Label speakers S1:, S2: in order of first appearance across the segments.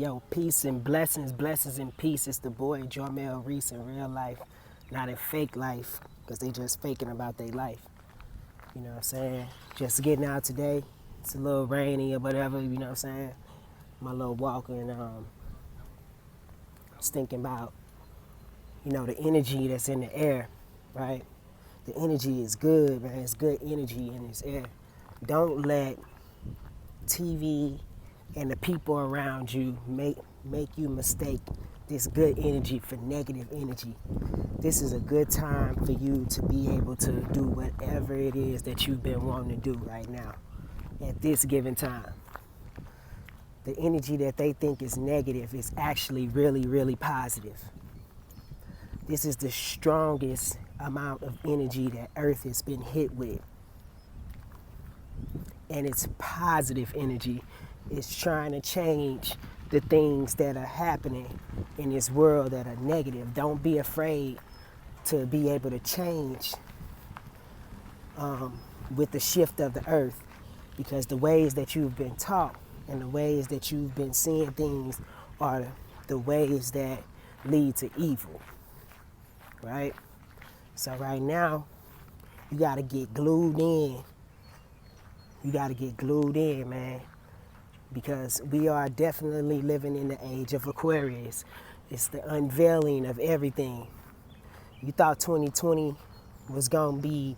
S1: Yo, peace and blessings, blessings and peace. It's the boy Jarmel Reese in real life, not in fake life, because they just faking about their life. You know what I'm saying? Just getting out today. It's a little rainy or whatever, you know what I'm saying? My little walk and just thinking about, the energy that's in the air, right? The energy is good, man. It's good energy in this air. Don't let TV and the people around you make you mistake this good energy for negative energy. This is a good time for you to be able to do whatever it is that you've been wanting to do right now at this given time. The energy that they think is negative is actually really, really positive. This is the strongest amount of energy that Earth has been hit with. And it's positive energy. It's trying to change the things that are happening in this world that are negative. Don't be afraid to be able to change with the shift of the earth, because the ways that you've been taught and the ways that you've been seeing things are the ways that lead to evil, right? So right now, you got to get glued in. You got to get glued in, man, because we are definitely living in the age of Aquarius. It's the unveiling of everything. You thought 2020 was going to be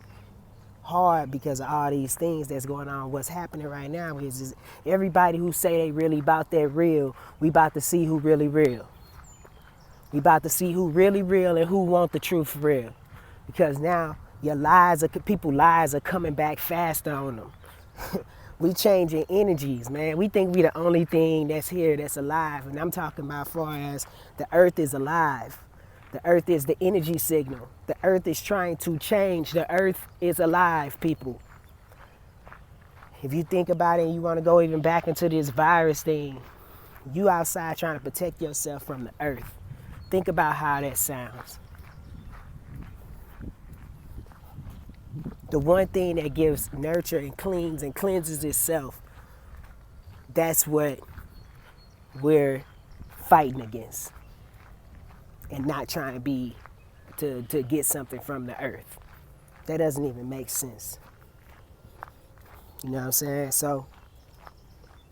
S1: hard because of all these things that's going on. What's happening right now is everybody who say they really about that real, we about to see who really real. We about to see who really real and who want the truth for real. Because now people's lies are coming back faster on them. We changing energies, man. We think we the only thing that's here that's alive. And I'm talking about as far as the earth is alive. The earth is the energy signal. The earth is trying to change. The earth is alive, people. If you think about it and you want to go even back into this virus thing, you outside trying to protect yourself from the earth. Think about how that sounds. The one thing that gives nurture and cleans and cleanses itself, that's what we're fighting against. And not trying to get something from the earth. That doesn't even make sense. You know what I'm saying? So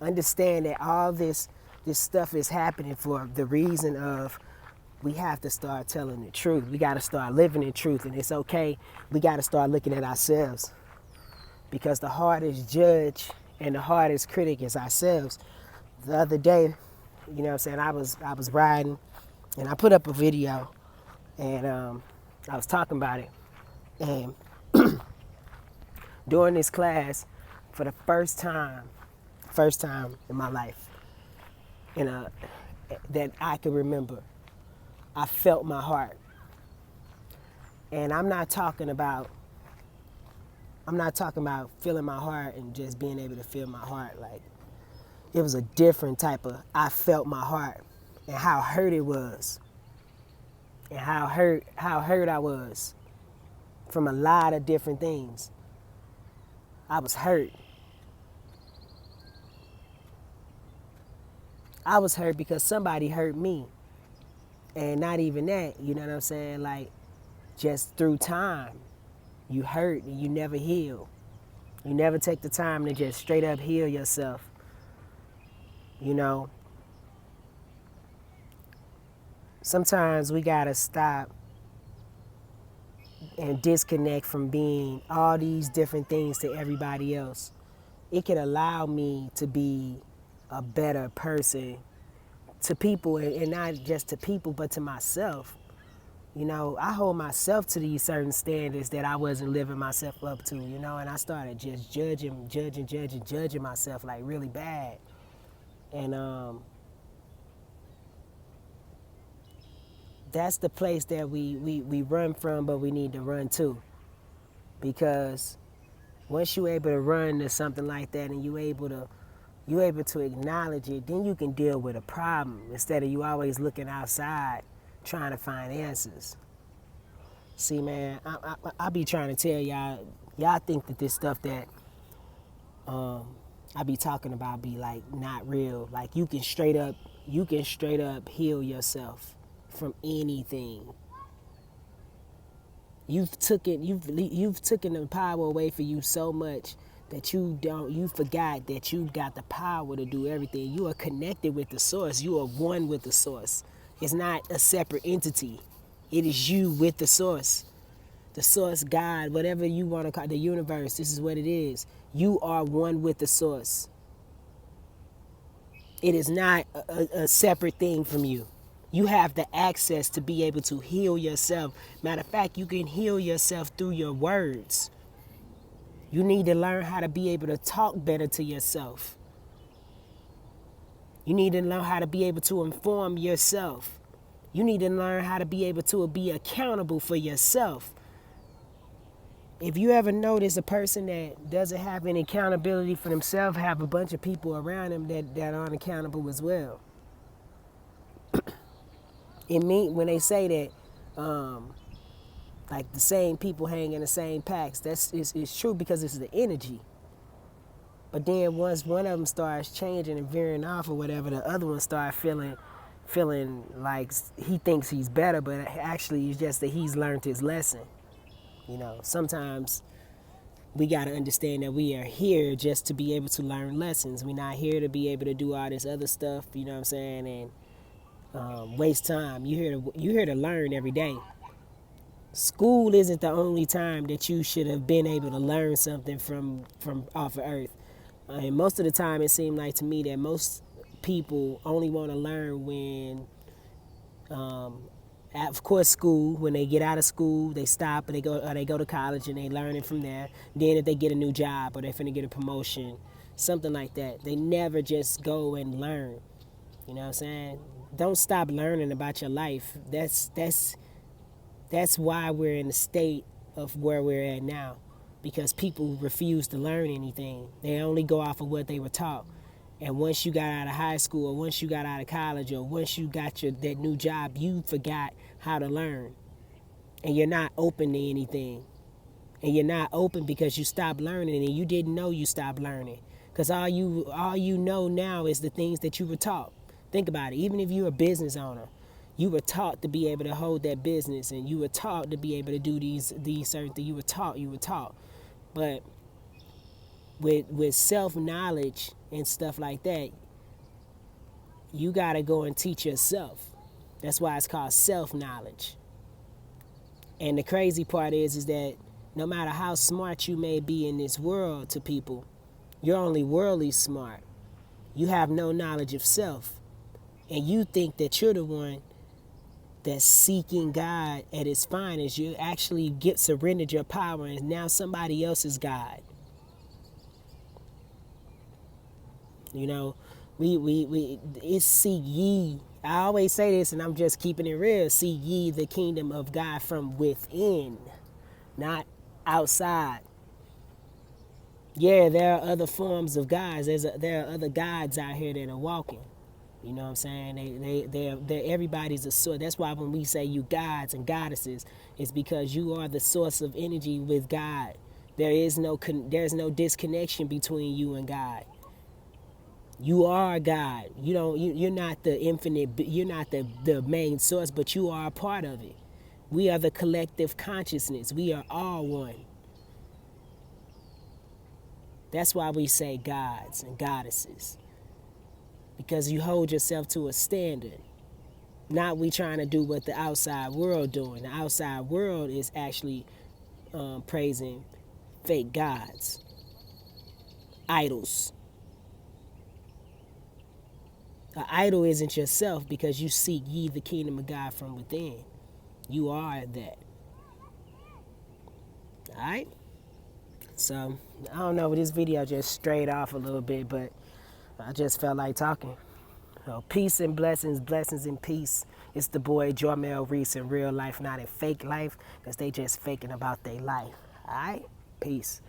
S1: understand that all this stuff is happening for the reason of we have to start telling the truth. We got to start living in truth, and it's okay. We got to start looking at ourselves, because the hardest judge and the hardest critic is ourselves. The other day, you know what I'm saying, I was riding, and I put up a video, and I was talking about it. And during this class, for the first time in my life, that I can remember, I felt my heart. And I'm not talking about feeling my heart and just being able to feel my heart. Like, it was a different type of, I felt my heart and how hurt it was. And how hurt I was from a lot of different things. I was hurt. I was hurt because somebody hurt me. And not even that, you know what I'm saying? Like, just through time, you hurt and you never heal. You never take the time to just straight up heal yourself. You know? Sometimes we gotta stop and disconnect from being all these different things to everybody else. It can allow me to be a better person to people, and not just to people, but to myself. You know, I hold myself to these certain standards that I wasn't living myself up to, and I started just judging myself like really bad. And that's the place that we run from, but we need to run to. Because once you're able to run to something like that and you're able to acknowledge it, then you can deal with a problem instead of you always looking outside trying to find answers. See, man, I be trying to tell y'all think that this stuff that I be talking about be like not real. Like, you can straight up you can straight up heal yourself from anything. You've taken the power away from you so much that you forgot that you got the power to do everything. You are connected with the source. You are one with the source. It's not a separate entity. It is you with the source. The source, God, whatever you want to call the universe, this is what it is. You are one with the source. It is not a separate thing from you. You have the access to be able to heal yourself. Matter of fact, you can heal yourself through your words. You need to learn how to be able to talk better to yourself. You need to learn how to be able to inform yourself. You need to learn how to be able to be accountable for yourself. If you ever notice a person that doesn't have any accountability for themselves, have a bunch of people around them that aren't accountable as well. It mean when they say that, like the same people hang in the same packs. It's true because it's the energy. But then once one of them starts changing and veering off or whatever, the other one starts feeling like he thinks he's better, but actually it's just that he's learned his lesson. You know, sometimes we got to understand that we are here just to be able to learn lessons. We're not here to be able to do all this other stuff, you know what I'm saying, and waste time. You're here to learn every day. School isn't the only time that you should have been able to learn something from off of Earth. And most of the time, it seemed like to me that most people only want to learn when, of course, school. When they get out of school, they stop and they go to college and they learn it from there. Then if they get a new job or they're finna get a promotion, something like that, they never just go and learn. You know what I'm saying? Don't stop learning about your life. That's why we're in the state of where we're at now, because people refuse to learn anything. They only go off of what they were taught. And once you got out of high school, or once you got out of college, or once you got that new job, you forgot how to learn. And you're not open to anything. And you're not open because you stopped learning and you didn't know you stopped learning. Because all you know now is the things that you were taught. Think about it. Even if you're a business owner, you were taught to be able to hold that business, and you were taught to be able to do these certain things. You were taught. But with self-knowledge and stuff like that, you got to go and teach yourself. That's why it's called self-knowledge. And the crazy part is that no matter how smart you may be in this world to people, you're only worldly smart. You have no knowledge of self. And you think that you're the one that's seeking God at his finest. You actually surrendered your power, and now somebody else is God. You know, it's seek ye. I always say this, and I'm just keeping it real. Seek ye the kingdom of God from within, not outside. Yeah, there are other forms of gods. There are other gods out here that are walking. You know what I'm saying? They're everybody's a source. That's why when we say you gods and goddesses, it's because you are the source of energy with God. There's no disconnection between you and God. You are God. You're not the infinite. You're not the main source, but you are a part of it. We are the collective consciousness. We are all one. That's why we say gods and goddesses. Because you hold yourself to a standard. Not we trying to do what the outside world doing. The outside world is actually praising fake gods, idols. An idol isn't yourself because you seek ye the kingdom of God from within. You are that. Alright? So, I don't know, this video just strayed off a little bit, but I just felt like talking. So, peace and blessings, blessings and peace. It's the boy Jormel Reese in real life, not in fake life, because they just faking about their life. Alright? Peace.